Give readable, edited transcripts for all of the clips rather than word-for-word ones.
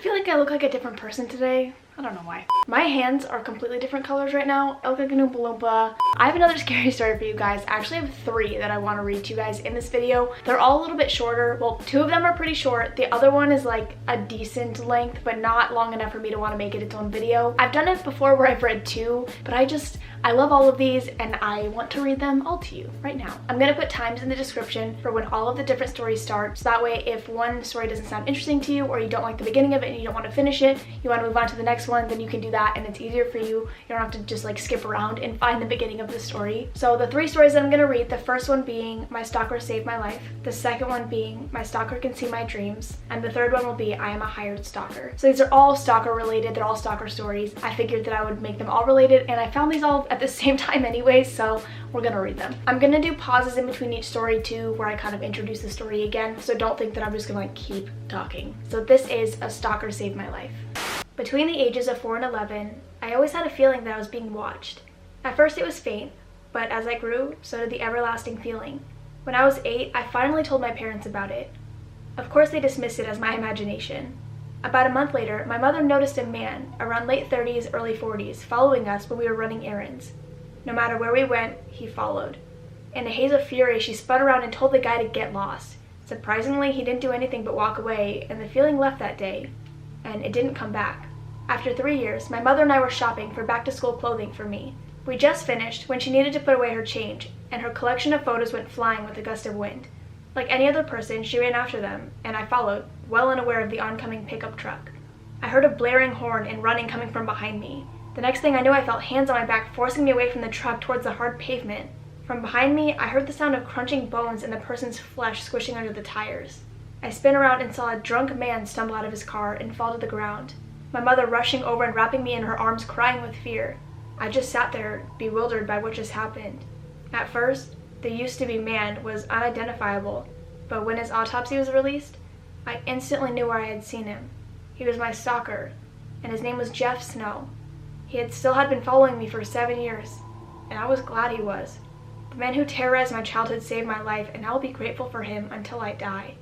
feel like I look like a different person today. I don't know why. My hands are completely different colors right now. I look like an Oompa Loompa. I have another scary story for you guys. I actually have 3 that I want to read to you guys in this video. They're all a little bit shorter. Well, 2 of them are pretty short. The other one is like a decent length, but not long enough for me to want to make it its own video. I've done it before where I've read 2, but I love all of these and I want to read them all to you right now. I'm going to put times in the description for when all of the different stories start. So that way, if one story doesn't sound interesting to you, or you don't like the beginning of it and you don't want to finish it, you want to move on to the next one, then you can do that and it's easier for you. You don't have to just like skip around and find the beginning of the story. So the 3 stories that I'm going to read, the first one being My Stalker Saved My Life, the second one being My Stalker Can See My Dreams, and the third one will be I Am a Hired Stalker. So these are all stalker related. They're all stalker stories. I figured that I would make them all related, and I found these all at the same time anyway, so we're gonna read them. I'm gonna do pauses in between each story too, where I kind of introduce the story again, so don't think that I'm just gonna like keep talking. So this is A Stalker Saved My Life. Between the ages of 4 and 11, I always had a feeling that I was being watched. At first it was faint, but as I grew, so did the everlasting feeling. When I was 8, I finally told my parents about it. Of course they dismissed it as my imagination. About a month later, my mother noticed a man, around late 30s, early 40s, following us when we were running errands. No matter where we went, he followed. In a haze of fury, she spun around and told the guy to get lost. Surprisingly, he didn't do anything but walk away, and the feeling left that day, and it didn't come back. After 3 years, my mother and I were shopping for back-to-school clothing for me. We just finished when she needed to put away her change, and her collection of photos went flying with a gust of wind. Like any other person, she ran after them, and I followed, well unaware of the oncoming pickup truck. I heard a blaring horn and running coming from behind me. The next thing I knew, I felt hands on my back forcing me away from the truck towards the hard pavement. From behind me, I heard the sound of crunching bones and the person's flesh squishing under the tires. I spun around and saw a drunk man stumble out of his car and fall to the ground. My mother rushing over and wrapping me in her arms, crying with fear. I just sat there, bewildered by what just happened. At first, the used-to-be man was unidentifiable, but when his autopsy was released, I instantly knew where I had seen him. He was my stalker, and his name was Jeff Snow. He still had been following me for 7 years, and I was glad he was. The man who terrorized my childhood saved my life, and I will be grateful for him until I die.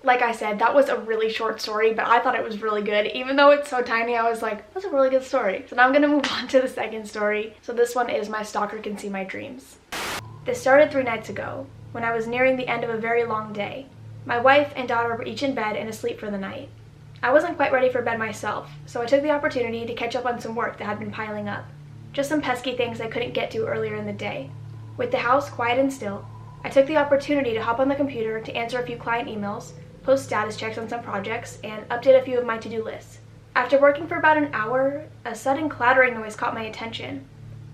Like I said, that was a really short story, but I thought it was really good. Even though it's so tiny, I was like, that's a really good story. So now I'm gonna move on to the second story. So this one is My Stalker Can See My Dreams. This started 3 nights ago, when I was nearing the end of a very long day. My wife and daughter were each in bed and asleep for the night. I wasn't quite ready for bed myself, so I took the opportunity to catch up on some work that had been piling up. Just some pesky things I couldn't get to earlier in the day. With the house quiet and still, I took the opportunity to hop on the computer to answer a few client emails, post status checks on some projects, and update a few of my to-do lists. After working for about an hour, a sudden clattering noise caught my attention.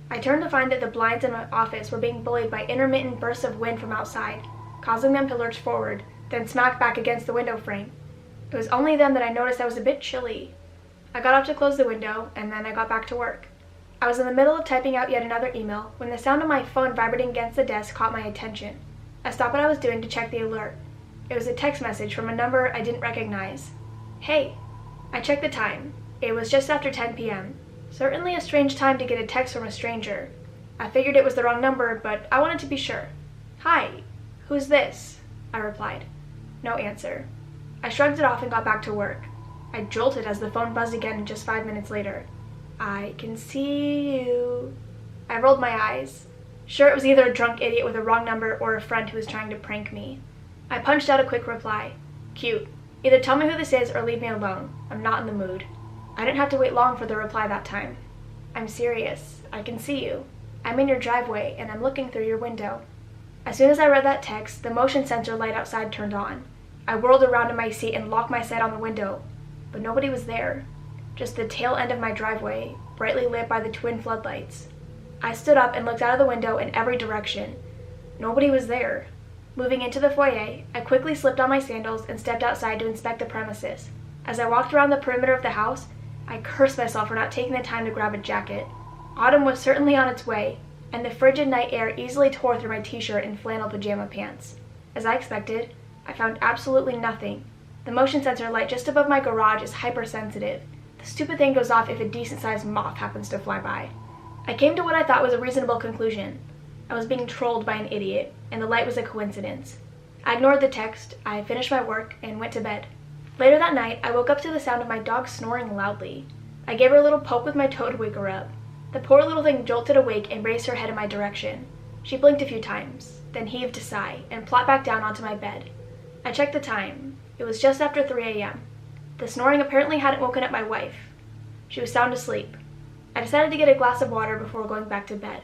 I turned to find that the blinds in my office were being bullied by intermittent bursts of wind from outside, causing them to lurch forward, then smack back against the window frame. It was only then that I noticed I was a bit chilly. I got up to close the window, and then I got back to work. I was in the middle of typing out yet another email when the sound of my phone vibrating against the desk caught my attention. I stopped what I was doing to check the alert. It was a text message from a number I didn't recognize. Hey. I checked the time. It was just after 10 p.m. Certainly a strange time to get a text from a stranger. I figured it was the wrong number, but I wanted to be sure. Hi. Who's this? I replied. No answer. I shrugged it off and got back to work. I jolted as the phone buzzed again just 5 minutes later. I can see you. I rolled my eyes. Sure, it was either a drunk idiot with a wrong number or a friend who was trying to prank me. I punched out a quick reply. Cute. Either tell me who this is or leave me alone. I'm not in the mood. I didn't have to wait long for the reply that time. I'm serious. I can see you. I'm in your driveway and I'm looking through your window. As soon as I read that text, the motion sensor light outside turned on. I whirled around in my seat and locked my sight on the window, but nobody was there. Just the tail end of my driveway, brightly lit by the twin floodlights. I stood up and looked out of the window in every direction. Nobody was there. Moving into the foyer, I quickly slipped on my sandals and stepped outside to inspect the premises. As I walked around the perimeter of the house, I cursed myself for not taking the time to grab a jacket. Autumn was certainly on its way, and the frigid night air easily tore through my t-shirt and flannel pajama pants. As I expected, I found absolutely nothing. The motion sensor light just above my garage is hypersensitive. The stupid thing goes off if a decent-sized moth happens to fly by. I came to what I thought was a reasonable conclusion. I was being trolled by an idiot, and the light was a coincidence. I ignored the text, I finished my work, and went to bed. Later that night, I woke up to the sound of my dog snoring loudly. I gave her a little poke with my toe to wake her up. The poor little thing jolted awake and raised her head in my direction. She blinked a few times, then heaved a sigh, and plopped back down onto my bed. I checked the time. It was just after 3 a.m. The snoring apparently hadn't woken up my wife. She was sound asleep. I decided to get a glass of water before going back to bed.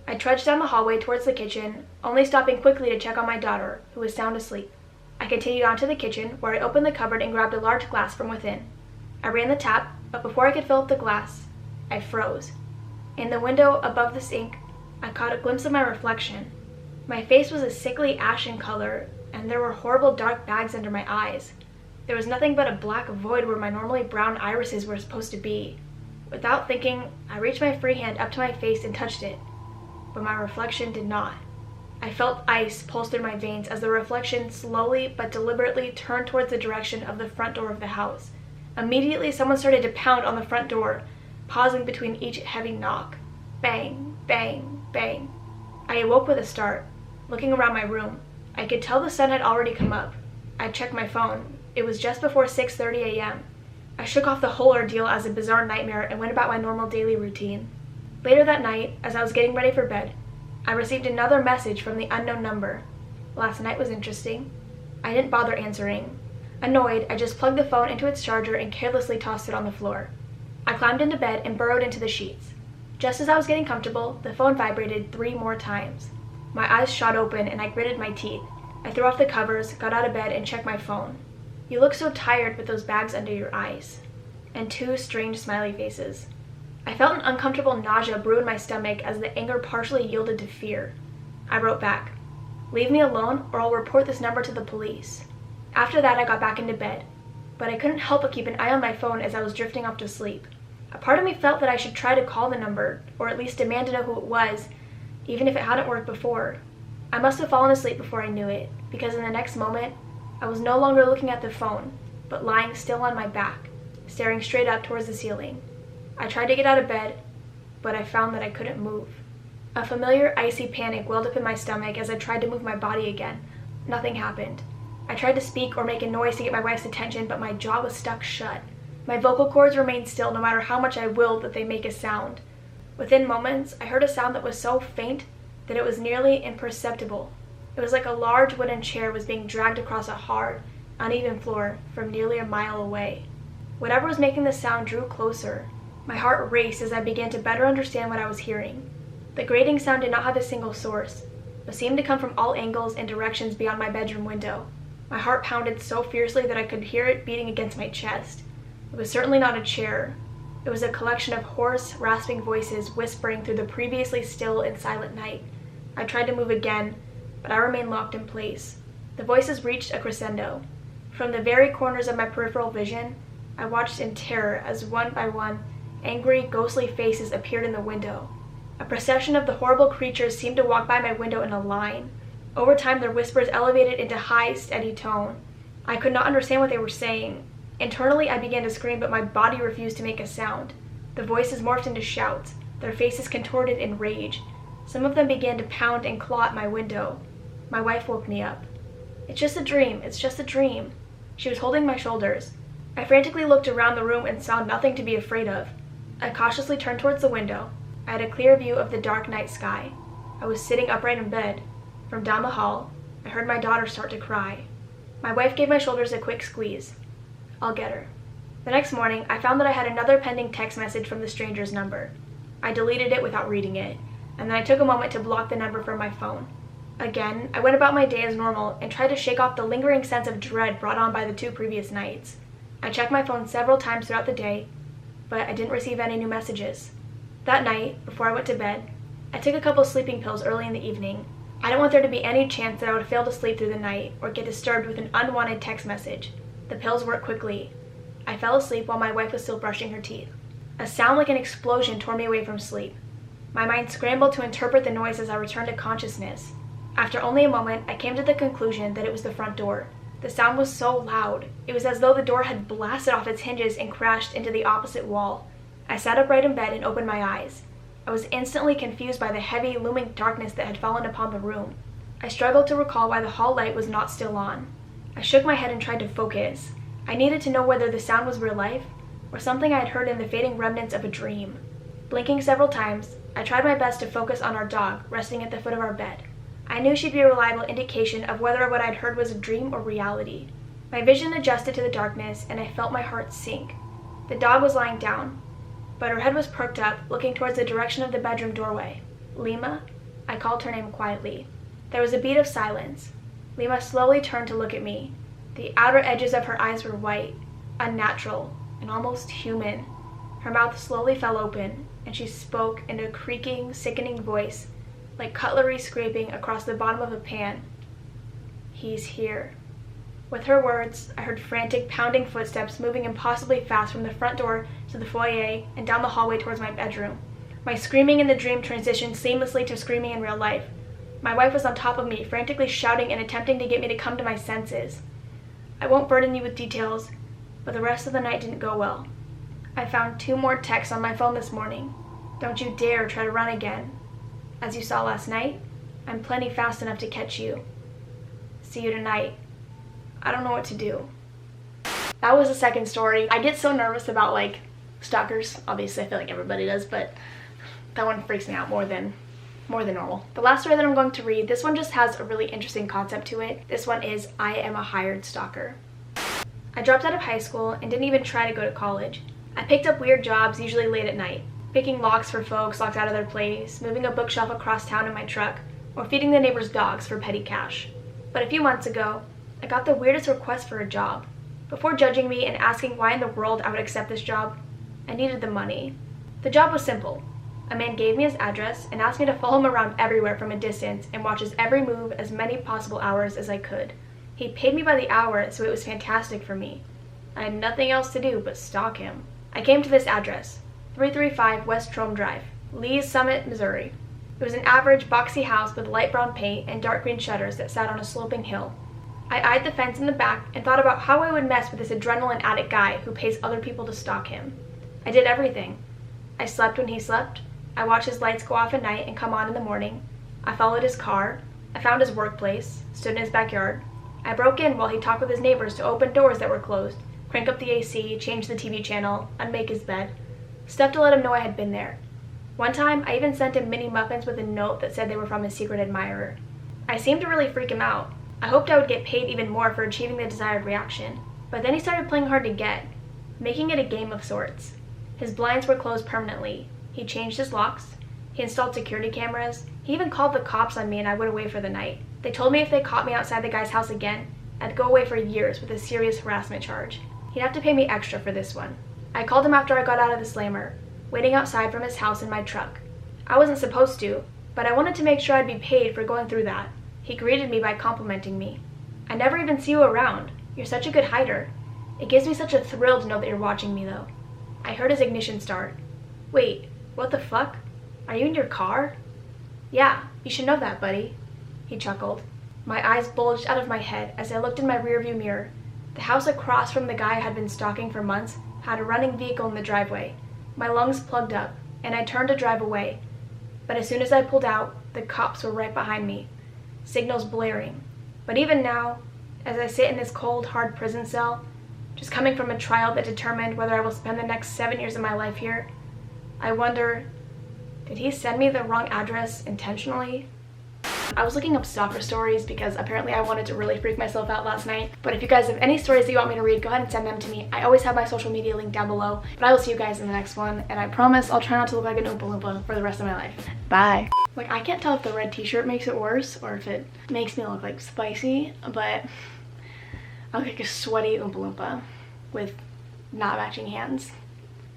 I trudged down the hallway towards the kitchen, only stopping quickly to check on my daughter, who was sound asleep. I continued on to the kitchen, where I opened the cupboard and grabbed a large glass from within. I ran the tap, but before I could fill up the glass, I froze. In the window above the sink, I caught a glimpse of my reflection. My face was a sickly ashen color, and there were horrible dark bags under my eyes. There was nothing but a black void where my normally brown irises were supposed to be. Without thinking, I reached my free hand up to my face and touched it, but my reflection did not. I felt ice pulse through my veins as the reflection slowly but deliberately turned towards the direction of the front door of the house. Immediately, someone started to pound on the front door, pausing between each heavy knock. Bang, bang, bang. I awoke with a start. Looking around my room, I could tell the sun had already come up. I checked my phone. It was just before 6:30 a.m. I shook off the whole ordeal as a bizarre nightmare and went about my normal daily routine. Later that night, as I was getting ready for bed, I received another message from the unknown number. Last night was interesting. I didn't bother answering. Annoyed, I just plugged the phone into its charger and carelessly tossed it on the floor. I climbed into bed and burrowed into the sheets. Just as I was getting comfortable, the phone vibrated 3 more times. My eyes shot open and I gritted my teeth. I threw off the covers, got out of bed, and checked my phone. You look so tired with those bags under your eyes. And 2 strange smiley faces. I felt an uncomfortable nausea brew in my stomach as the anger partially yielded to fear. I wrote back, "Leave me alone or I'll report this number to the police." After that, I got back into bed, but I couldn't help but keep an eye on my phone as I was drifting off to sleep. A part of me felt that I should try to call the number, or at least demand to know who it was, even if it hadn't worked before. I must have fallen asleep before I knew it, because in the next moment, I was no longer looking at the phone, but lying still on my back, staring straight up towards the ceiling. I tried to get out of bed, but I found that I couldn't move. A familiar icy panic welled up in my stomach as I tried to move my body again. Nothing happened. I tried to speak or make a noise to get my wife's attention, but my jaw was stuck shut. My vocal cords remained still no matter how much I willed that they make a sound. Within moments, I heard a sound that was so faint that it was nearly imperceptible. It was like a large wooden chair was being dragged across a hard, uneven floor from nearly a mile away. Whatever was making the sound drew closer. My heart raced as I began to better understand what I was hearing. The grating sound did not have a single source, but seemed to come from all angles and directions beyond my bedroom window. My heart pounded so fiercely that I could hear it beating against my chest. It was certainly not a chair. It was a collection of hoarse, rasping voices whispering through the previously still and silent night. I tried to move again, but I remained locked in place. The voices reached a crescendo. From the very corners of my peripheral vision, I watched in terror as one by one, angry, ghostly faces appeared in the window. A procession of the horrible creatures seemed to walk by my window in a line. Over time, their whispers elevated into high, steady tone. I could not understand what they were saying. Internally, I began to scream, but my body refused to make a sound. The voices morphed into shouts, their faces contorted in rage. Some of them began to pound and claw at my window. My wife woke me up. "It's just a dream, it's just a dream." She was holding my shoulders. I frantically looked around the room and saw nothing to be afraid of. I cautiously turned towards the window. I had a clear view of the dark night sky. I was sitting upright in bed. From down the hall, I heard my daughter start to cry. My wife gave my shoulders a quick squeeze. "I'll get her." The next morning, I found that I had another pending text message from the stranger's number. I deleted it without reading it, and then I took a moment to block the number from my phone. Again, I went about my day as normal and tried to shake off the lingering sense of dread brought on by the 2 previous nights. I checked my phone several times throughout the day, but I didn't receive any new messages. That night, before I went to bed, I took a couple sleeping pills early in the evening. I didn't want there to be any chance that I would fail to sleep through the night or get disturbed with an unwanted text message. The pills worked quickly. I fell asleep while my wife was still brushing her teeth. A sound like an explosion tore me away from sleep. My mind scrambled to interpret the noise as I returned to consciousness. After only a moment, I came to the conclusion that it was the front door. The sound was so loud. It was as though the door had blasted off its hinges and crashed into the opposite wall. I sat upright in bed and opened my eyes. I was instantly confused by the heavy, looming darkness that had fallen upon the room. I struggled to recall why the hall light was not still on. I shook my head and tried to focus. I needed to know whether the sound was real life or something I had heard in the fading remnants of a dream. Blinking several times, I tried my best to focus on our dog resting at the foot of our bed. I knew she'd be a reliable indication of whether what I'd heard was a dream or reality. My vision adjusted to the darkness, and I felt my heart sink. The dog was lying down, but her head was perked up, looking towards the direction of the bedroom doorway. Lima? I called her name quietly. There was a beat of silence. Lima slowly turned to look at me. The outer edges of her eyes were white, unnatural, and almost human. Her mouth slowly fell open, and she spoke in a creaking, sickening voice, like cutlery scraping across the bottom of a pan. "He's here." With her words, I heard frantic, pounding footsteps moving impossibly fast from the front door to the foyer and down the hallway towards my bedroom. My screaming in the dream transitioned seamlessly to screaming in real life. My wife was on top of me, frantically shouting and attempting to get me to come to my senses. I won't burden you with details, but the rest of the night didn't go well. I found 2 more texts on my phone this morning. "Don't you dare try to run again. As you saw last night, I'm plenty fast enough to catch you. See you tonight. I don't know what to do." That was the second story. I get so nervous about like stalkers. Obviously, I feel like everybody does, but that one freaks me out more than normal. The last story that I'm going to read, this one just has a really interesting concept to it. This one is I am a hired stalker. I dropped out of high school and didn't even try to go to college. I picked up weird jobs, usually late at night, picking locks for folks locked out of their place, moving a bookshelf across town in my truck, or feeding the neighbors' dogs for petty cash. But a few months ago, I got the weirdest request for a job. Before judging me and asking why in the world I would accept this job, I needed the money. The job was simple. A man gave me his address and asked me to follow him around everywhere from a distance and watch his every move as many possible hours as I could. He paid me by the hour, so it was fantastic for me. I had nothing else to do but stalk him. I came to this address, 335 West Trome Drive, Lee's Summit, Missouri. It was an average, boxy house with light brown paint and dark green shutters that sat on a sloping hill. I eyed the fence in the back and thought about how I would mess with this adrenaline addict guy who pays other people to stalk him. I did everything. I slept when he slept. I watched his lights go off at night and come on in the morning. I followed his car. I found his workplace, stood in his backyard. I broke in while he talked with his neighbors to open doors that were closed, crank up the AC, change the TV channel, unmake his bed. Stuff to let him know I had been there. One time, I even sent him mini muffins with a note that said they were from his secret admirer. I seemed to really freak him out. I hoped I would get paid even more for achieving the desired reaction. But then he started playing hard to get, making it a game of sorts. His blinds were closed permanently. He changed his locks. He installed security cameras. He even called the cops on me and I went away for the night. They told me if they caught me outside the guy's house again, I'd go away for years with a serious harassment charge. He'd have to pay me extra for this one. I called him after I got out of the slammer, waiting outside from his house in my truck. I wasn't supposed to, but I wanted to make sure I'd be paid for going through that. He greeted me by complimenting me. "I never even see you around. You're such a good hider. It gives me such a thrill to know that you're watching me, though." I heard his ignition start. "Wait, what the fuck? Are you in your car?" "Yeah, you should know that, buddy." He chuckled. My eyes bulged out of my head as I looked in my rearview mirror. The house across from the guy I had been stalking for months had a running vehicle in the driveway. My lungs plugged up, and I turned to drive away. But as soon as I pulled out, the cops were right behind me, signals blaring. But even now, as I sit in this cold, hard prison cell, just coming from a trial that determined whether I will spend the next 7 years of my life here, I wonder, did he send me the wrong address intentionally? I was looking up stalker stories because apparently I wanted to really freak myself out last night. But if you guys have any stories that you want me to read, go ahead and send them to me. I always have my social media link down below. But I will see you guys in the next one, and I promise I'll try not to look like an Oompa Loompa for the rest of my life. Bye. Like, I can't tell if the red t-shirt makes it worse or if it makes me look like spicy, but I look like a sweaty Oompa Loompa with not matching hands.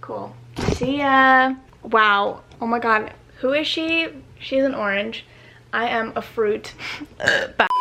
Cool. See ya. Wow. Oh my god. Who is she? She's an orange. I am a fruit. Bye.